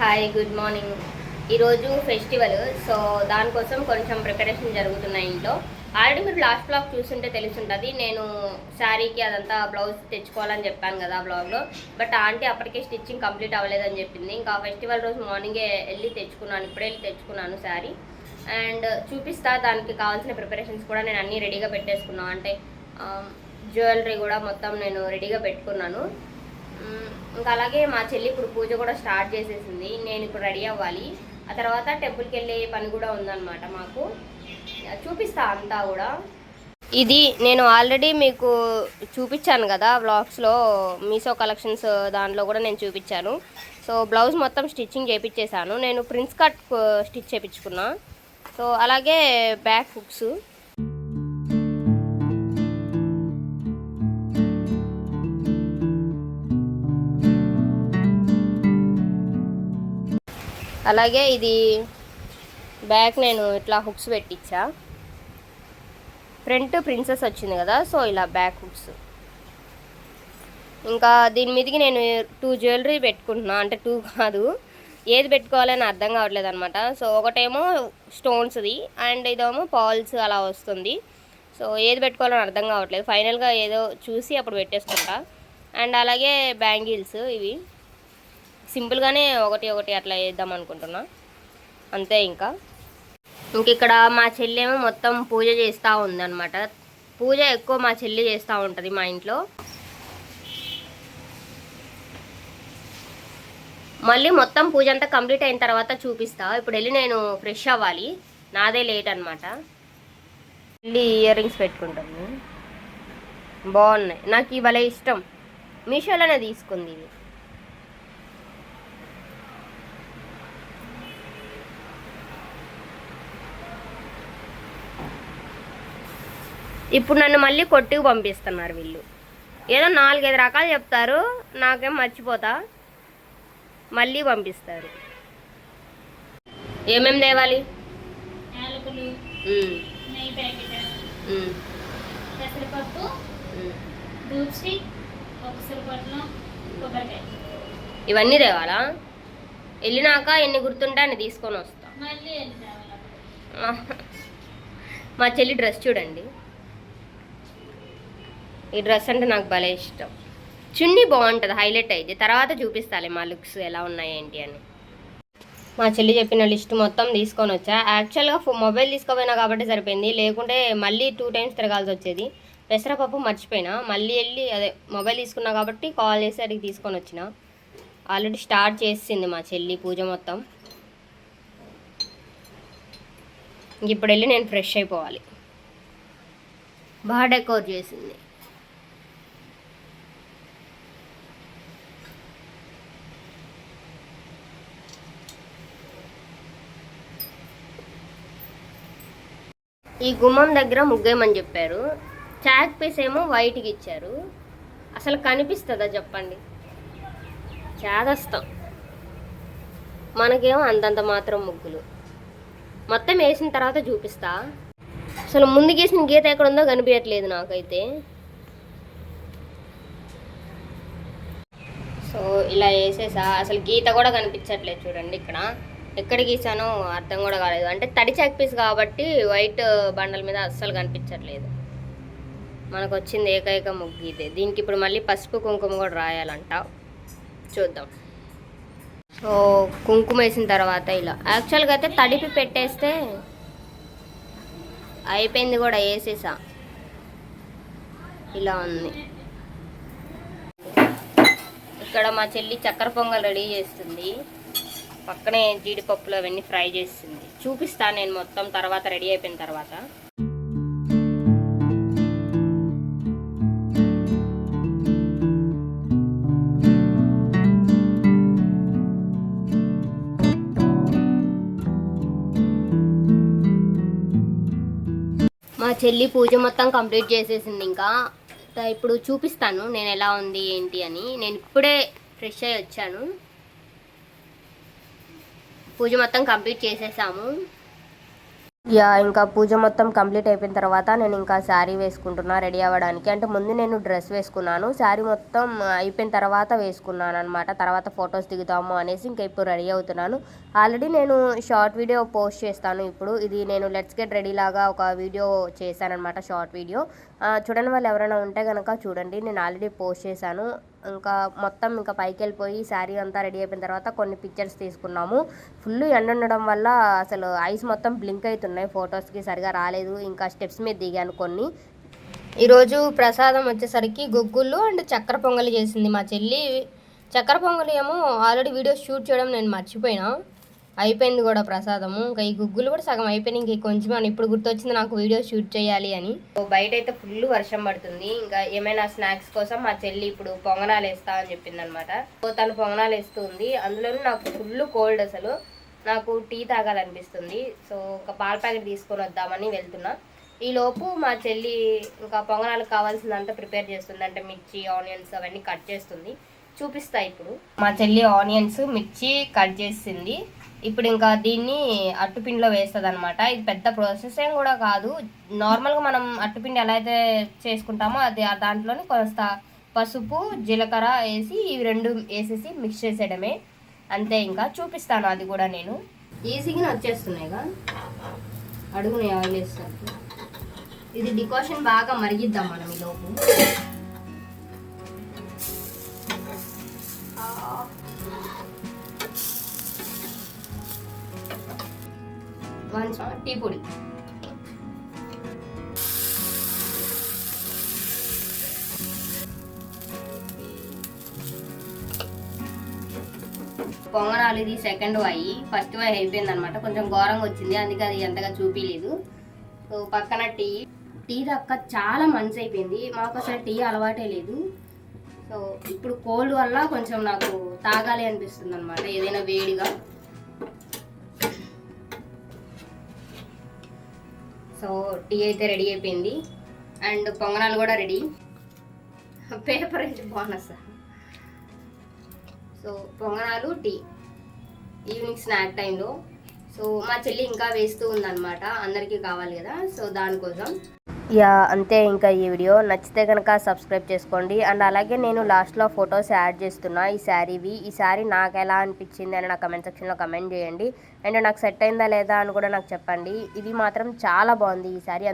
Hi, good morning. ఈరోజు festival, so దానికోసం కొంచెం ప్రిపరేషన్ జరుగుతున్నాయి ఇంట్లో. ఆల్రెడీ మీరు లాస్ట్ బ్లాగ్ చూస్తుంటే తెలుసుంటుంది. నేను శారీకి అదంతా బ్లౌజ్ తెచ్చుకోవాలని చెప్పాను కదా బ్లాగ్లో. బట్ ఆంటీ అప్పటికే స్టిచ్చింగ్ కంప్లీట్ అవ్వలేదని చెప్పింది. ఇంకా ఫెస్టివల్ రోజు మార్నింగే వెళ్ళి తెచ్చుకున్నాను, ఇప్పుడే వెళ్ళి తెచ్చుకున్నాను శారీ. అండ్ చూపిస్తా, దానికి కావాల్సిన ప్రిపరేషన్స్ కూడా నేను అన్నీ రెడీగా పెట్టేసుకున్నాను. అంటే జ్యువెలరీ కూడా మొత్తం నేను రెడీగా పెట్టుకున్నాను. ఇంకా అలాగే మా చెల్లి ఇప్పుడు పూజ కూడా స్టార్ట్ చేసేసింది. నేను ఇప్పుడు రెడీ అవ్వాలి. ఆ తర్వాత టెంపుల్కి వెళ్ళే పని కూడా ఉందన్నమాట మాకు. చూపిస్తా అంతా కూడా. ఇది నేను ఆల్రెడీ మీకు చూపించాను కదా వ్లాగ్స్లో, మీషో కలెక్షన్స్ దాంట్లో కూడా నేను చూపించాను. సో బ్లౌజ్ మొత్తం స్టిచ్చింగ్ చేయించేసాను. నేను ప్రిన్స్ కట్ స్టిచ్ చేయించుకున్నా. సో అలాగే బ్యాక్ హుక్స్, అలాగే ఇది బ్యాక్ నేను ఇట్లా హుక్స్ పెట్టించా. ఫ్రంట్ ప్రిన్సెస్ వచ్చింది కదా, సో ఇలా బ్యాక్ హుక్స్. ఇంకా దీని మీదకి నేను 2 జ్యువెలరీ పెట్టుకుంటున్నా. అంటే 2 కాదు, ఏది పెట్టుకోవాలని అర్థం కావట్లేదు అనమాట. సో ఒకటేమో స్టోన్స్ది అండ్ ఇదేమో పాల్స్ అలా వస్తుంది. సో ఏది పెట్టుకోవాలని అర్థం కావట్లేదు. ఫైనల్గా ఏదో చూసి అప్పుడు పెట్టేసుకుంటా. అండ్ అలాగే బ్యాంగిల్స్, ఇవి సింపుల్గానే ఒకటి ఒకటి అట్లా వేద్దాం అనుకుంటున్నా, అంతే. ఇంకా ఇక్కడ మా చెల్లి ఏమో మొత్తం పూజ చేస్తూ ఉందన్నమాట. పూజ ఎక్కువ మా చెల్లి చేస్తూ ఉంటుంది మా ఇంట్లో. మళ్ళీ మొత్తం పూజ అంతా కంప్లీట్ అయిన తర్వాత చూపిస్తా. ఇప్పుడు వెళ్ళి నేను ఫ్రెష్ అవ్వాలి, నాదే లేట్ అనమాట. వెళ్ళి ఇయర్ రింగ్స్ పెట్టుకుంటాను. బాగున్నాయి, నాకు ఇవాళ ఇష్టం. మీషోలోనే తీసుకుంది ఇది. ఇప్పుడు నన్ను మళ్ళీ కొట్టుకు పంపిస్తున్నారు వీళ్ళు. ఏదో 4-5 రకాలు చెప్తారు, నాకేం మర్చిపోతా, మళ్ళీ పంపిస్తారు. ఏమేమి తేవాలి? ఇవన్నీ తేవాలా? వెళ్ళినాక ఎన్ని గుర్తుంటే అన్ని తీసుకొని వస్తా. మా చెల్లి డ్రెస్ చూడండి. ఈ డ్రెస్ అంటే నాకు భలే ఇష్టం. చున్నీ బాగుంటుంది, హైలైట్ అయితే. తర్వాత చూపిస్తాలే మా లుక్స్ ఎలా ఉన్నాయి ఏంటి అని. మా చెల్లి చెప్పిన లిస్ట్ మొత్తం తీసుకొని వచ్చా. యాక్చువల్గా మొబైల్ తీసుకోపోయినా కాబట్టి సరిపోయింది, లేకుంటే మళ్ళీ 2 టైమ్స్ తిరగాల్సి వచ్చేది. పెసరపప్పు మర్చిపోయినా, మళ్ళీ వెళ్ళి అదే మొబైల్ తీసుకున్నా కాబట్టి కాల్ చేసి అడిగి తీసుకొని వచ్చిన. ఆల్రెడీ స్టార్ట్ చేసింది మా చెల్లి పూజ మొత్తం. ఇప్పుడు వెళ్ళి నేను ఫ్రెష్ అయిపోవాలి. బాగా డెకోర్ చేసింది. ఈ గుమ్మం దగ్గర ముగ్గేమని చెప్పారు. చాక్ పీస్ ఏమో వైట్కి ఇచ్చారు. అసలు కనిపిస్తుందా చెప్పండి? చేదస్తాం. మనకేమో అంతంత మాత్రం ముగ్గులు. మొత్తం వేసిన తర్వాత చూపిస్తా. అసలు ముందు గీసిన గీత ఎక్కడ ఉందో కనిపించట్లేదు నాకైతే. సో ఇలా వేసేసా. అసలు గీత కూడా కనిపించట్లేదు చూడండి. ఇక్కడ ఎక్కడ గీసానో అర్థం కూడా కాలేదు. అంటే తడి చాక్ పీస్ కాబట్టి వైట్ బండల మీద అస్సలు కనిపించట్లేదు. మనకు వచ్చింది ఏకైక ముగ్గు ఇదే. దీనికి ఇప్పుడు మళ్ళీ పసుపు కుంకుమ కూడా రాయాలంట, చూద్దాం. సో కుంకుమ వేసిన తర్వాత ఇలా యాక్చువల్గా అయితే తడిపి పెట్టేస్తే అయిపోయింది కూడా, వేసేసా. ఇలా ఉంది. ఇక్కడ మా చెల్లి చక్కెర పొంగల్ రెడీ చేస్తుంది. పక్కనే జీడిపప్పులు అవన్నీ ఫ్రై చేస్తుంది. చూపిస్తాను నేను మొత్తం తర్వాత, రెడీ అయిపోయిన తర్వాత. మా చెల్లి పూజ మొత్తం కంప్లీట్ చేసేసింది. ఇంకా ఇప్పుడు చూపిస్తాను నేను ఎలా ఉంది ఏంటి అని. నేను ఇప్పుడే ఫ్రెష్ అయ్యి వచ్చాను. పూజ మొత్తం కంప్లీట్ చేసేసాము. ఇంకా పూజ మొత్తం కంప్లీట్ అయిపోయిన తర్వాత నేను ఇంకా శారీ వేసుకుంటున్నా రెడీ అవ్వడానికి. అంటే ముందు నేను డ్రెస్ వేసుకున్నాను, శారీ మొత్తం అయిపోయిన తర్వాత వేసుకున్నాను అనమాట. తర్వాత ఫొటోస్ దిగుతాము అనేసి ఇంకా ఇప్పుడు రెడీ అవుతున్నాను. ఆల్రెడీ నేను షార్ట్ వీడియో పోస్ట్ చేస్తాను ఇప్పుడు. ఇది నేను లెట్స్ గెట్ రెడీ లాగా ఒక వీడియో చేశానమాట, షార్ట్ వీడియో. చూడని వాళ్ళు ఎవరైనా ఉంటే కనుక చూడండి, నేను ఆల్రెడీ పోస్ట్ చేశాను. ఇంకా మొత్తం ఇంకా పైకి వెళ్ళిపోయి శారీ అంతా రెడీ అయిపోయిన తర్వాత కొన్ని పిక్చర్స్ తీసుకున్నాము. ఫుల్ ఎండ ఉండడం వల్ల అసలు ఐస్ మొత్తం బ్లింక్ అవుతున్నాయి, ఫొటోస్కి సరిగా రాలేదు. ఇంకా స్టెప్స్ మీద దిగాను కొన్ని. ఈరోజు ప్రసాదం వచ్చేసరికి గుగ్గుళ్ళు అండ్ చక్కెర పొంగలి చేసింది మా చెల్లి. చక్కెర పొంగలి ఏమో ఆల్రెడీ వీడియో షూట్ చేయడం నేను మర్చిపోయినా, అయిపోయింది కూడా ప్రసాదము. ఇంకా ఈ గుగ్గులు కూడా సగం అయిపోయినాయి, ఇంక కొంచెం అని ఇప్పుడు గుర్తొచ్చింది నాకు వీడియో షూట్ చేయాలి అని. బయట అయితే ఫుల్ వర్షం పడుతుంది. ఇంకా ఏమైనా స్నాక్స్ కోసం మా చెల్లి ఇప్పుడు పొంగనాలు వేస్తా అని చెప్పింది అనమాట. సో తను పొంగనాలు వేస్తుంది. అందులోనూ నాకు ఫుల్ కోల్డ్, అసలు నాకు టీ తాగాలనిపిస్తుంది. సో ఒక పాల ప్యాకెట్ తీసుకొని వద్దామని వెళ్తున్నా. ఈలోపు మా చెల్లి ఇంకా పొంగనాలకు కావాల్సిందంతా ప్రిపేర్ చేస్తుంది. అంటే మిర్చి, ఆనియన్స్ అవన్నీ కట్ చేస్తుంది, చూపిస్తా ఇప్పుడు. మా చెల్లి ఆనియన్స్, మిర్చి కట్ చేసింది. ఇప్పుడు ఇంకా దీన్ని అట్టుపిండిలో వేస్తుంది అనమాట. ఇది పెద్ద ప్రాసెస్ ఏం కూడా కాదు, నార్మల్గా మనం అట్టుపిండి ఎలా అయితే చేసుకుంటామో అది దాంట్లోనే కొంత పసుపు, జీలకర్ర వేసి ఇవి రెండు వేసేసి మిక్స్ చేసేయడమే, అంతే. ఇంకా చూపిస్తాను అది కూడా నేను. ఈజీగా వచ్చేస్తున్నాయిగా, అడుగునే ఆయిల్ వేస్తాను. ఇది డికాషన్ బాగా మరిగిద్దాం మనం ఈలోపు. టీ పొడి, పొంగనాలు ఇది సెకండ్ వాయి, ఫస్ట్ వాయి అయిపోయింది అనమాట. కొంచెం ఘోరంగా వచ్చింది, అందుకే అది ఎంతగా చూపించలేదు. సో పక్కన టీ దక్క చాలా మంచి అయిపోయింది. మాకు అసలు టీ అలవాటే లేదు. సో ఇప్పుడు కోల్డ్ వల్ల కొంచెం నాకు తాగాలి అనిపిస్తుంది అనమాట, ఏదైనా వేడిగా. సో టీ అయితే రెడీ అయిపోయింది అండ్ పొంగనాలు కూడా రెడీ. పేపర్ అయితే బోనస్. సో పొంగనాలు, టీ ఈవినింగ్ స్నాక్ టైంలో. సో మా చెల్లి ఇంకా వేస్తూ ఉందన్నమాట, అందరికీ కావాలి కదా, సో దానికోసం. అంతే. ఇంకా ఈ వీడియో నచ్చితే కనుక సబ్స్క్రైబ్ చేసుకోండి. అండ్ అలాగే నేను లాస్ట్లో ఫొటోస్ యాడ్ చేస్తున్నా ఈ శారీవి. ఈ శారీ నాకు ఎలా అనిపించింది అని నా కమెంట్ సెక్షన్లో కమెంట్ చేయండి. అండ్ నాకు సెట్ అయిందా లేదా అని కూడా నాకు చెప్పండి. ఇది మాత్రం చాలా బాగుంది ఈ శారీ.